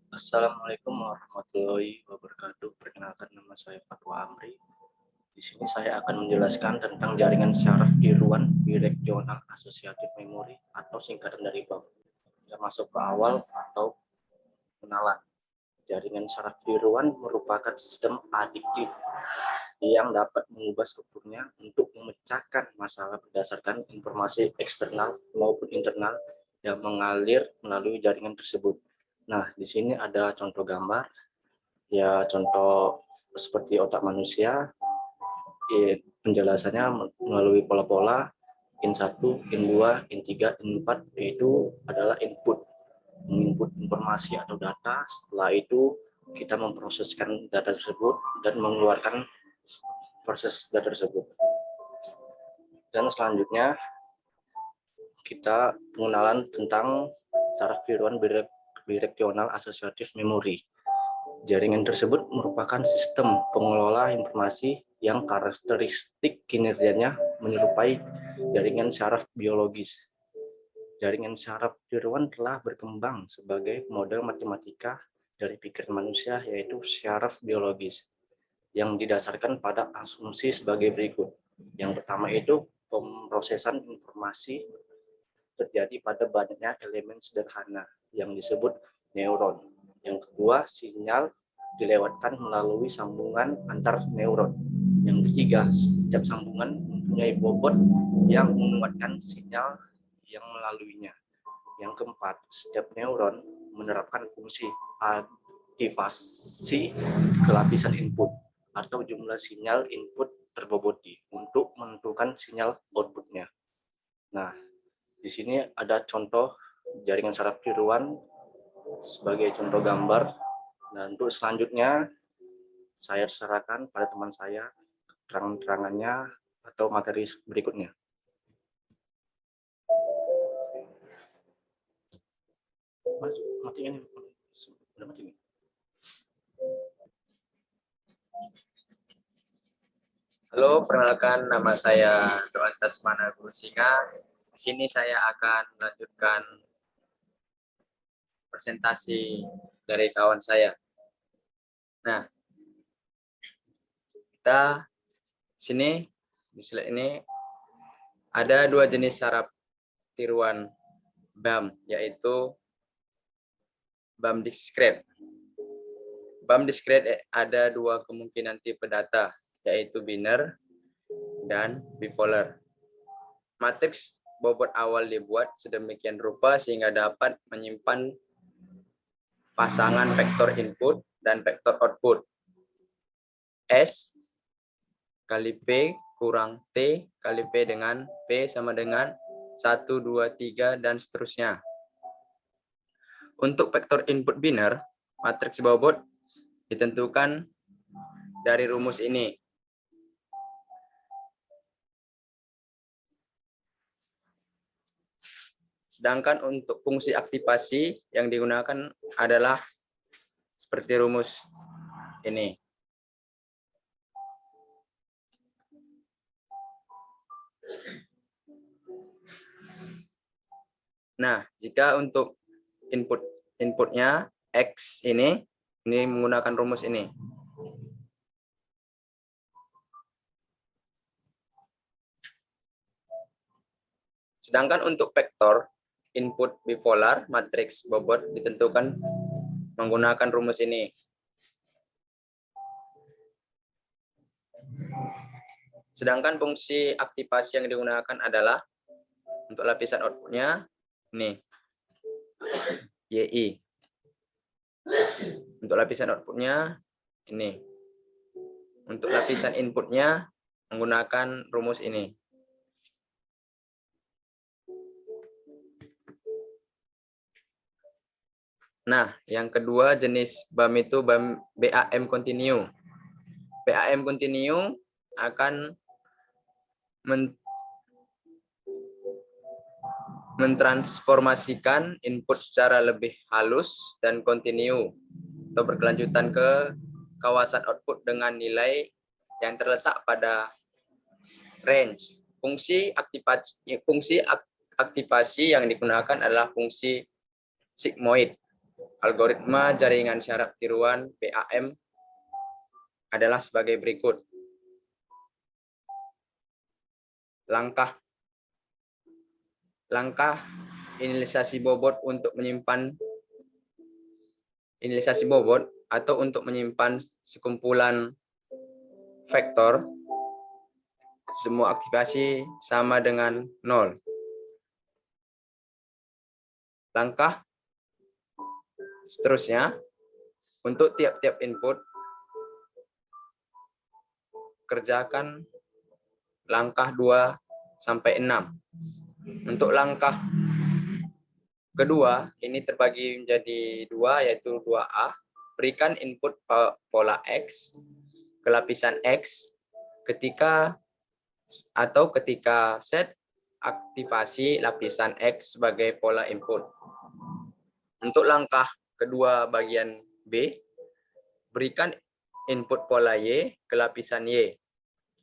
Assalamualaikum warahmatullahi wabarakatuh. Perkenalkan, nama saya Fatwa Amri. Di sini saya akan menjelaskan tentang jaringan syaraf tiruan biregional asosiatif memori atau singkatan dari BAM. Kita masuk ke awal atau kenalan. Jaringan syaraf tiruan merupakan sistem adiktif yang dapat mengubah strukturnya untuk memecahkan masalah berdasarkan informasi eksternal maupun internal yang mengalir melalui jaringan tersebut. Nah, di sini ada contoh gambar, ya contoh seperti otak manusia. Penjelasannya melalui pola-pola in1, in2, in3, in4, yaitu adalah input, menginput informasi atau data. Setelah itu kita memproseskan data tersebut dan mengeluarkan proses data tersebut. Dan selanjutnya kita pengenalan tentang saraf tiruan biregional asosiatif memori. Jaringan tersebut merupakan sistem pengelola informasi yang karakteristik kinerjanya menyerupai jaringan syaraf biologis. Jaringan syaraf tiruan telah berkembang sebagai model matematika dari pikiran manusia, yaitu syaraf biologis, yang didasarkan pada asumsi sebagai berikut. Yang pertama itu pemrosesan informasi terjadi pada banyaknya elemen sederhana yang disebut neuron. Yang kedua, sinyal dilewatkan melalui sambungan antar neuron. Yang ketiga, setiap sambungan mempunyai bobot yang menguatkan sinyal yang melaluinya. Yang keempat, setiap neuron menerapkan fungsi aktivasi ke lapisan input atau jumlah sinyal input terboboti untuk menentukan sinyal outputnya. Nah, di sini ada contoh jaringan saraf tiruan sebagai contoh gambar. Dan untuk selanjutnya saya serahkan pada teman saya terang-terangannya atau materi berikutnya. Matinya nih. Udah mati nih. Halo, perkenalkan nama saya Doan Tasmana Guru Singa. Di sini saya akan melanjutkan presentasi dari kawan saya. Nah, kita di slide ini ada dua jenis saraf tiruan BAM, yaitu BAM diskret. BAM diskret ada dua kemungkinan tipe data, yaitu biner dan bipolar. Matriks bobot awal dibuat sedemikian rupa sehingga dapat menyimpan pasangan vektor input dan vektor output. S kali P kurang T kali P dengan P sama dengan 1, 2, 3, dan seterusnya. Untuk vektor input biner, matriks bobot ditentukan dari rumus ini. Sedangkan untuk fungsi aktivasi yang digunakan adalah seperti rumus ini. Nah, jika untuk inputnya X ini menggunakan rumus ini. Sedangkan untuk vektor input bipolar, matriks bobot ditentukan menggunakan rumus ini. Sedangkan fungsi aktivasi yang digunakan adalah untuk lapisan outputnya ini, YI. Untuk lapisan outputnya ini. Untuk lapisan inputnya menggunakan rumus ini. Nah, yang kedua jenis BAM itu BAM continue. BAM continue akan mentransformasikan input secara lebih halus dan kontinu atau berkelanjutan ke kawasan output dengan nilai yang terletak pada range. Fungsi aktivasi yang digunakan adalah fungsi sigmoid. Algoritma jaringan syarat tiruan PAM adalah sebagai berikut. Langkah inisialisasi bobot untuk menyimpan inisialisasi bobot atau untuk menyimpan sekumpulan vektor, semua aktivasi sama dengan 0. Langkah seterusnya, untuk tiap-tiap input, kerjakan langkah 2 sampai 6. Untuk langkah kedua, ini terbagi menjadi 2, yaitu 2A. Berikan input pola X ke lapisan X ketika set aktivasi lapisan X sebagai pola input. Untuk langkah kedua bagian B, berikan input pola Y ke lapisan Y,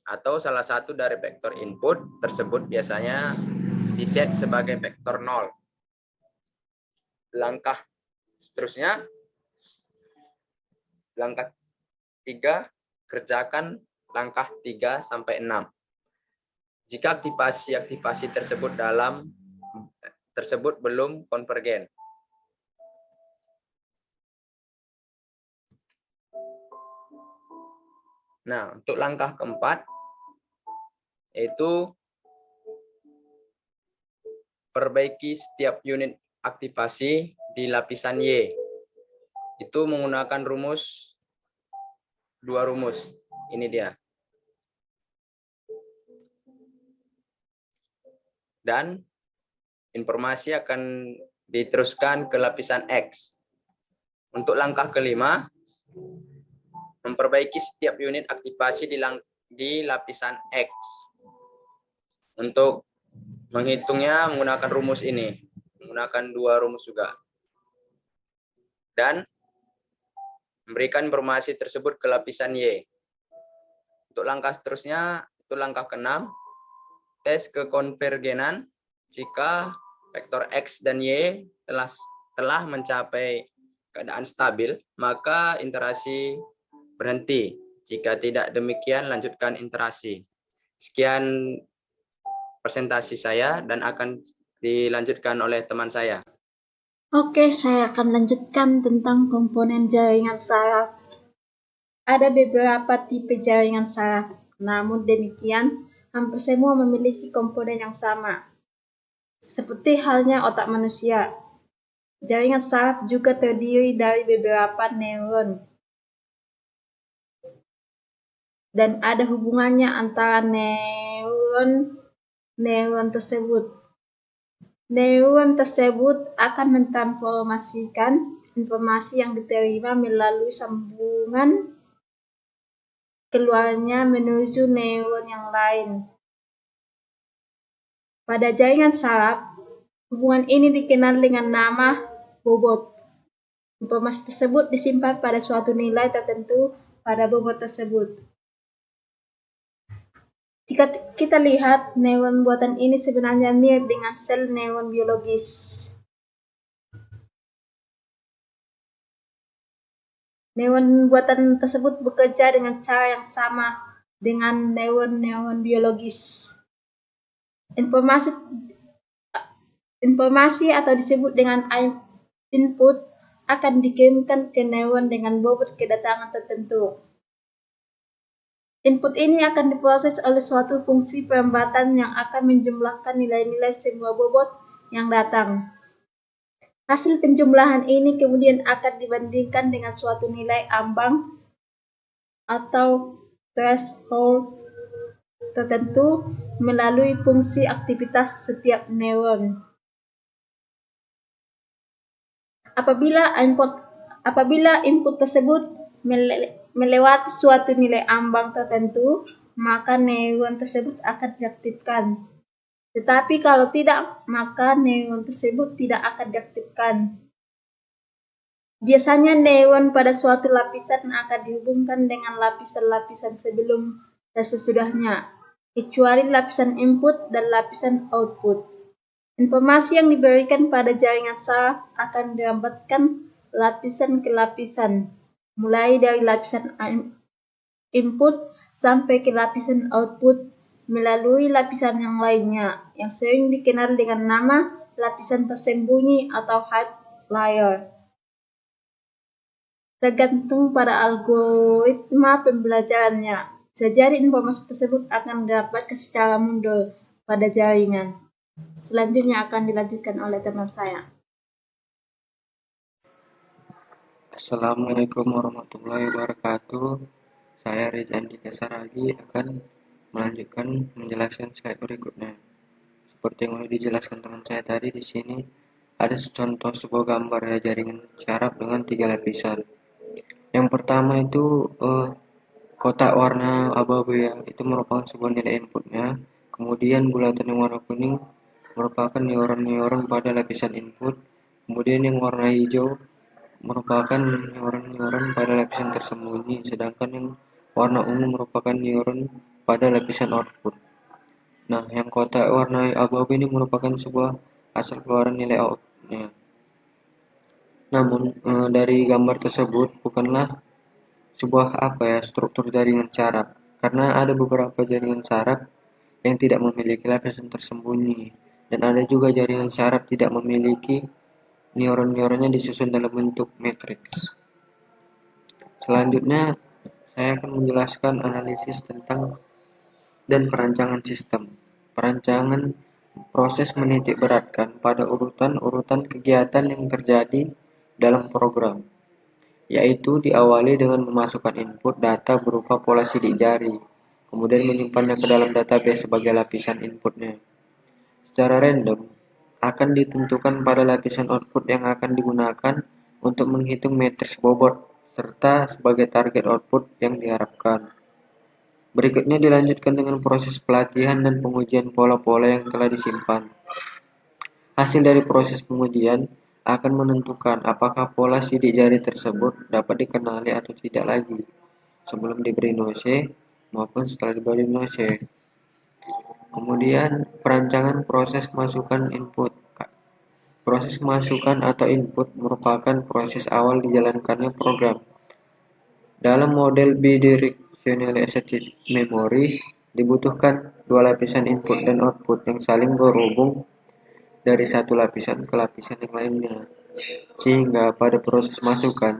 atau salah satu dari vektor input tersebut biasanya diset sebagai vektor 0. Langkah seterusnya, langkah 3, kerjakan langkah 3 sampai 6. Jika aktivasi tersebut belum konvergen. Nah, untuk langkah keempat, yaitu perbaiki setiap unit aktivasi di lapisan Y. Itu menggunakan rumus, 2 rumus. Ini dia. Dan informasi akan diteruskan ke lapisan X. Untuk langkah kelima, memperbaiki setiap unit aktivasi di lapisan X. Untuk menghitungnya menggunakan rumus ini, menggunakan 2 rumus juga. Dan memberikan informasi tersebut ke lapisan Y. Untuk langkah seterusnya, itu langkah ke-6, tes kekonvergenan. Jika vektor X dan Y telah mencapai keadaan stabil, maka interaksi berhenti. Jika tidak demikian, lanjutkan interaksi. Sekian presentasi saya dan akan dilanjutkan oleh teman saya. Oke, saya akan lanjutkan tentang komponen jaringan saraf. Ada beberapa tipe jaringan saraf, namun demikian hampir semua memiliki komponen yang sama. Seperti halnya otak manusia, jaringan saraf juga terdiri dari beberapa neuron. Dan ada hubungannya antara neuron tersebut. Neuron tersebut akan mentransformasikan informasi yang diterima melalui sambungan keluarnya menuju neuron yang lain. Pada jaringan saraf, hubungan ini dikenal dengan nama bobot. Informasi tersebut disimpan pada suatu nilai tertentu pada bobot tersebut. Jika kita lihat, neuron buatan ini sebenarnya mirip dengan sel neuron biologis. Neuron buatan tersebut bekerja dengan cara yang sama dengan neuron biologis. Informasi atau disebut dengan input akan dikirimkan ke neuron dengan bobot kedatangan tertentu. Input ini akan diproses oleh suatu fungsi perempatan yang akan menjumlahkan nilai-nilai semua bobot yang datang. Hasil penjumlahan ini kemudian akan dibandingkan dengan suatu nilai ambang atau threshold tertentu melalui fungsi aktivitas setiap neuron. Apabila input tersebut melewati suatu nilai ambang tertentu, maka neuron tersebut akan diaktifkan. Tetapi kalau tidak, maka neuron tersebut tidak akan diaktifkan. Biasanya neuron pada suatu lapisan akan dihubungkan dengan lapisan-lapisan sebelum dan sesudahnya, kecuali lapisan input dan lapisan output. Informasi yang diberikan pada jaringan saraf akan dilambatkan lapisan ke lapisan, mulai dari lapisan input sampai ke lapisan output melalui lapisan yang lainnya, yang sering dikenal dengan nama lapisan tersembunyi atau hidden layer. Tergantung pada algoritma pembelajarannya, bisa jadi informasi tersebut akan didapatkan secara mundur pada jaringan. Selanjutnya akan dilanjutkan oleh teman saya. Assalamualaikum warahmatullahi wabarakatuh. Saya Reza Andika Saragi akan melanjutkan menjelaskan slide berikutnya. Seperti yang sudah dijelaskan teman saya tadi, di sini ada contoh sebuah gambar ya, jaringan syaraf dengan 3 lapisan. Yang pertama itu kotak warna abu-abu ya, itu merupakan sebuah nilai inputnya. Kemudian bulatan yang warna kuning merupakan neuron-neuron pada lapisan input. Kemudian yang warna hijau merupakan neuron-neuron pada lapisan tersembunyi, sedangkan yang warna ungu merupakan neuron pada lapisan output. Nah, yang kotak warna abu-abu ini merupakan sebuah asal keluaran nilai outputnya. Namun dari gambar tersebut bukanlah sebuah struktur jaringan syaraf, karena ada beberapa jaringan syaraf yang tidak memiliki lapisan tersembunyi, dan ada juga jaringan syaraf tidak memiliki neuron-neuronnya disusun dalam bentuk matriks. Selanjutnya, saya akan menjelaskan analisis tentang dan perancangan sistem. Perancangan proses menitik beratkan pada urutan-urutan kegiatan yang terjadi dalam program, yaitu diawali dengan memasukkan input data berupa pola sidik jari, kemudian menyimpannya ke dalam database sebagai lapisan inputnya. Secara random, akan ditentukan pada lapisan output yang akan digunakan untuk menghitung matriks bobot serta sebagai target output yang diharapkan. Berikutnya dilanjutkan dengan proses pelatihan dan pengujian pola-pola yang telah disimpan. Hasil dari proses pengujian akan menentukan apakah pola sidik jari tersebut dapat dikenali atau tidak lagi sebelum diberi noise maupun setelah diberi noise. Kemudian perancangan proses masukkan input. Proses masukkan atau input merupakan proses awal dijalankannya program. Dalam model bidirectional associative memory dibutuhkan 2 lapisan input dan output yang saling berhubung dari satu lapisan ke lapisan yang lainnya. Sehingga pada proses masukkan,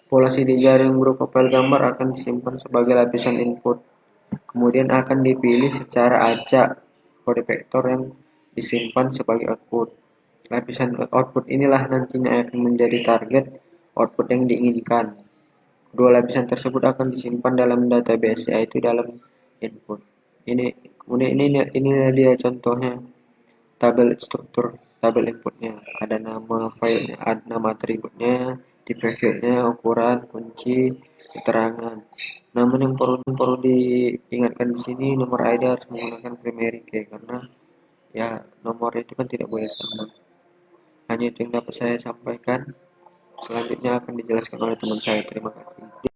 pola sidik jari yang berupa file gambar akan disimpan sebagai lapisan input. Kemudian akan dipilih secara acak kode vektor yang disimpan sebagai output. Lapisan output inilah nantinya akan menjadi target output yang diinginkan. Kedua lapisan tersebut akan disimpan dalam database, yaitu dalam input. Kemudian ini dia contohnya struktur tabel inputnya. Ada nama filenya, ada nama atributnya, tipe fieldnya, ukuran, kunci, keterangan. Namun yang perlu diingatkan di sini, nomor ID harus menggunakan primary key, karena ya nomor itu kan tidak boleh sama. Hanya itu yang dapat saya sampaikan. Selanjutnya akan dijelaskan oleh teman saya. Terima kasih.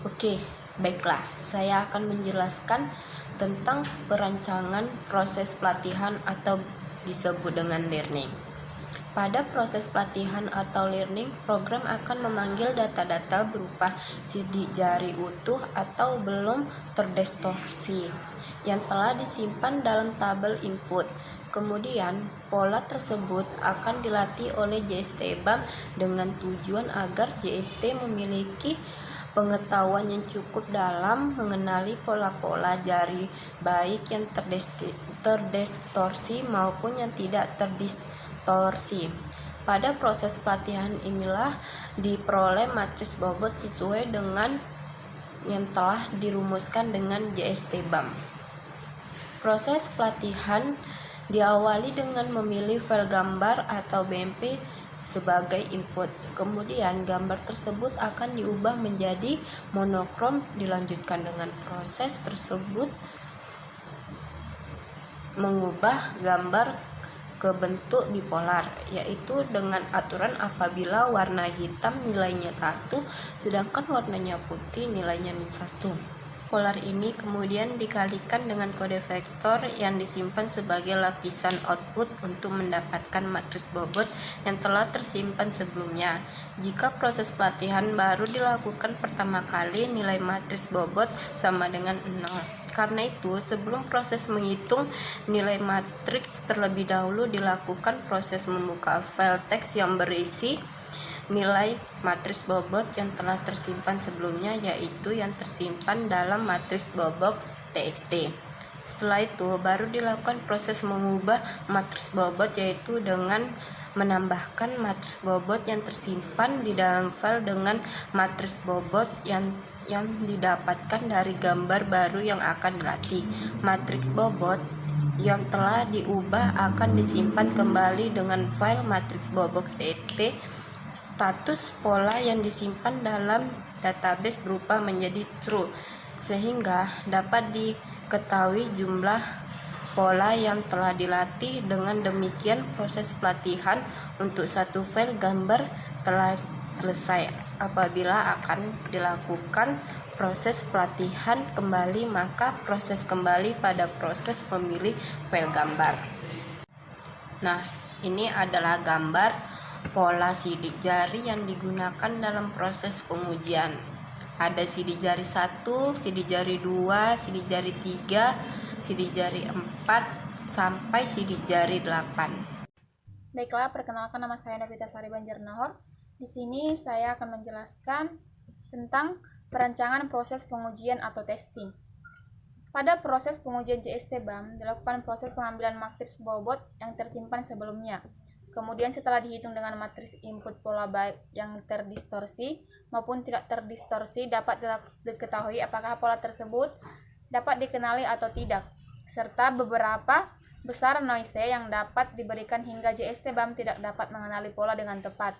Oke, baiklah. Saya akan menjelaskan tentang perancangan proses pelatihan atau disebut dengan learning. Pada proses pelatihan atau learning, program akan memanggil data-data berupa sidik jari utuh atau belum terdistorsi yang telah disimpan dalam tabel input. Kemudian, pola tersebut akan dilatih oleh JST-BAM dengan tujuan agar JST memiliki pengetahuan yang cukup dalam mengenali pola-pola jari, baik yang terdistorsi maupun yang tidak terdistorsi. Pada proses pelatihan inilah diperoleh matriks bobot sesuai dengan yang telah dirumuskan dengan JST-BAM. Proses pelatihan diawali dengan memilih file gambar atau BMP sebagai input. Kemudian gambar tersebut akan diubah menjadi monokrom. Dilanjutkan dengan proses tersebut mengubah gambar ke bentuk bipolar, yaitu dengan aturan apabila warna hitam nilainya 1 sedangkan warnanya putih nilainya -1. polar ini kemudian dikalikan dengan kode vektor yang disimpan sebagai lapisan output untuk mendapatkan matriks bobot yang telah tersimpan sebelumnya. Jika proses pelatihan baru dilakukan pertama kali, nilai matriks bobot sama dengan 0. Karena itu, sebelum proses menghitung nilai matriks, terlebih dahulu dilakukan proses membuka file teks yang berisi nilai matriks bobot yang telah tersimpan sebelumnya, yaitu yang tersimpan dalam matriks bobot txt. Setelah itu, baru dilakukan proses mengubah matriks bobot, yaitu dengan menambahkan matriks bobot yang tersimpan di dalam file dengan matriks bobot yang didapatkan dari gambar baru yang akan dilatih. Matriks bobot yang telah diubah akan disimpan kembali dengan file matriks bobot txt. Status pola yang disimpan dalam database berubah menjadi true, sehingga dapat diketahui jumlah pola yang telah dilatih. Dengan demikian, proses pelatihan untuk satu file gambar telah selesai. Apabila akan dilakukan proses pelatihan kembali, maka proses kembali pada proses memilih file gambar. Nah, ini adalah gambar pola sidik jari yang digunakan dalam proses pengujian. Ada sidik jari 1, sidik jari 2, sidik jari 3, sidik jari 4, sampai sidik jari 8. Baiklah, perkenalkan, nama saya Navita Sari Banjarnahor. Di sini saya akan menjelaskan tentang perancangan proses pengujian atau testing. Pada proses pengujian JST-BAM, dilakukan proses pengambilan matriks bobot yang tersimpan sebelumnya. Kemudian setelah dihitung dengan matriks input pola baik yang terdistorsi maupun tidak terdistorsi, dapat diketahui apakah pola tersebut dapat dikenali atau tidak, serta beberapa besar noise yang dapat diberikan hingga JST-BAM tidak dapat mengenali pola dengan tepat.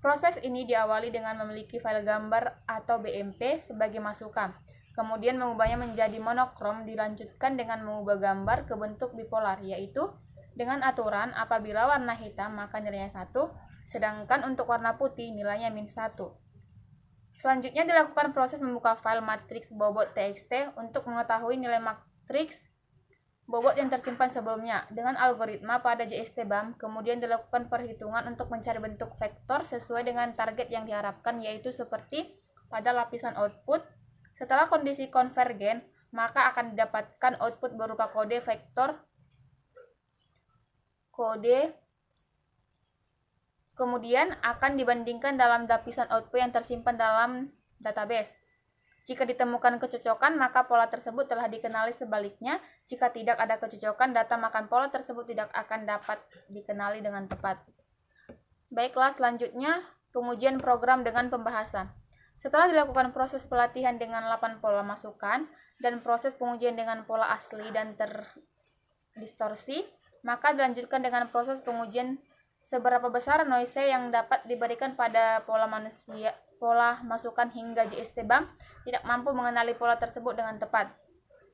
Proses ini diawali dengan memiliki file gambar atau BMP sebagai masukan. Kemudian mengubahnya menjadi monokrom, dilanjutkan dengan mengubah gambar ke bentuk bipolar, yaitu dengan aturan apabila warna hitam maka nilainya 1, sedangkan untuk warna putih nilainya -1. Selanjutnya dilakukan proses membuka file matriks bobot txt untuk mengetahui nilai matriks bobot yang tersimpan sebelumnya. Dengan algoritma pada JST-BAM, kemudian dilakukan perhitungan untuk mencari bentuk vektor sesuai dengan target yang diharapkan, yaitu seperti pada lapisan output. Setelah kondisi konvergen, maka akan didapatkan output berupa kode vektor kemudian akan dibandingkan dalam lapisan output yang tersimpan dalam database. Jika ditemukan kecocokan, maka pola tersebut telah dikenali. Sebaliknya, jika tidak ada kecocokan, data makan pola tersebut tidak akan dapat dikenali dengan tepat. Baiklah, selanjutnya pengujian program dengan pembahasan. Setelah dilakukan proses pelatihan dengan 8 pola masukan dan proses pengujian dengan pola asli dan terdistorsi, maka dilanjutkan dengan proses pengujian seberapa besar noise yang dapat diberikan pada pola masukan hingga JST-BAM tidak mampu mengenali pola tersebut dengan tepat.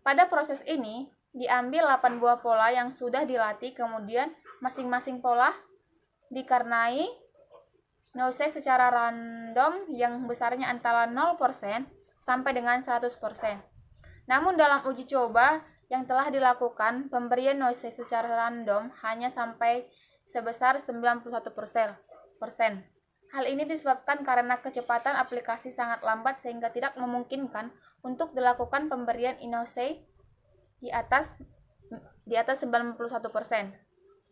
Pada proses ini, diambil 8 buah pola yang sudah dilatih, kemudian masing-masing pola dikarnai noise secara random yang besarnya antara 0% sampai dengan 100%. Namun dalam uji coba yang telah dilakukan, pemberian noise secara random hanya sampai sebesar 91%. Hal ini disebabkan karena kecepatan aplikasi sangat lambat sehingga tidak memungkinkan untuk dilakukan pemberian noise di atas 91%.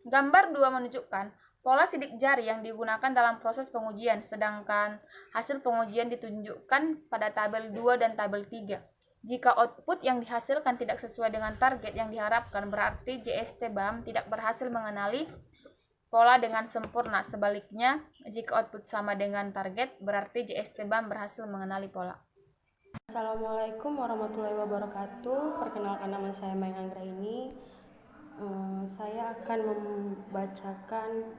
Gambar 2 menunjukkan pola sidik jari yang digunakan dalam proses pengujian, sedangkan hasil pengujian ditunjukkan pada tabel 2 dan tabel 3. Jika output yang dihasilkan tidak sesuai dengan target yang diharapkan, berarti JST-BAM tidak berhasil mengenali pola dengan sempurna. Sebaliknya, jika output sama dengan target, berarti JST-BAM berhasil mengenali pola. Assalamualaikum warahmatullahi wabarakatuh. Perkenalkan, nama saya Mai Anggraini. Saya akan membacakan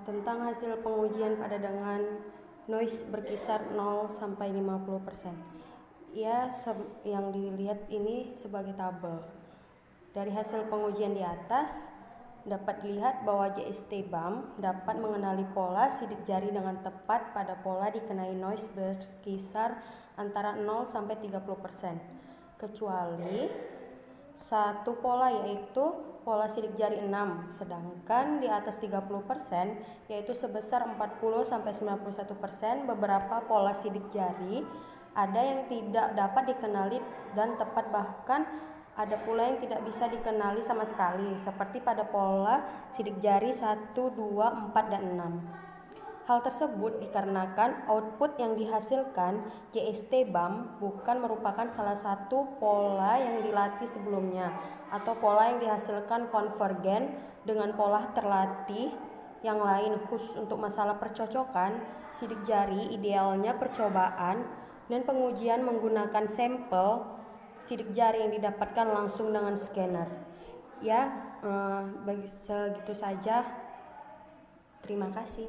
tentang hasil pengujian pada dengan noise berkisar 0 sampai 50%. Yang dilihat ini sebagai tabel. Dari hasil pengujian di atas, dapat dilihat bahwa JST BAM dapat mengenali pola sidik jari dengan tepat pada pola dikenai noise berkisar antara 0 sampai 30%, kecuali satu pola yaitu pola sidik jari 6, sedangkan di atas 30% yaitu sebesar 40 sampai 91% beberapa pola sidik jari ada yang tidak dapat dikenali dan tepat, bahkan ada pula yang tidak bisa dikenali sama sekali, seperti pada pola sidik jari 1, 2, 4, dan 6. Hal tersebut dikarenakan output yang dihasilkan JST BAM bukan merupakan salah satu pola yang dilatih sebelumnya, atau pola yang dihasilkan konvergen dengan pola terlatih yang lain. Khusus untuk masalah percocokan sidik jari, idealnya percobaan dan pengujian menggunakan sampel sidik jari yang didapatkan langsung dengan scanner. Ya, segitu saja. Terima kasih.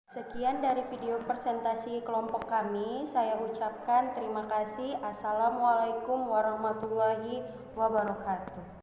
Sekian dari video presentasi kelompok kami. Saya ucapkan terima kasih. Assalamualaikum warahmatullahi wabarakatuh.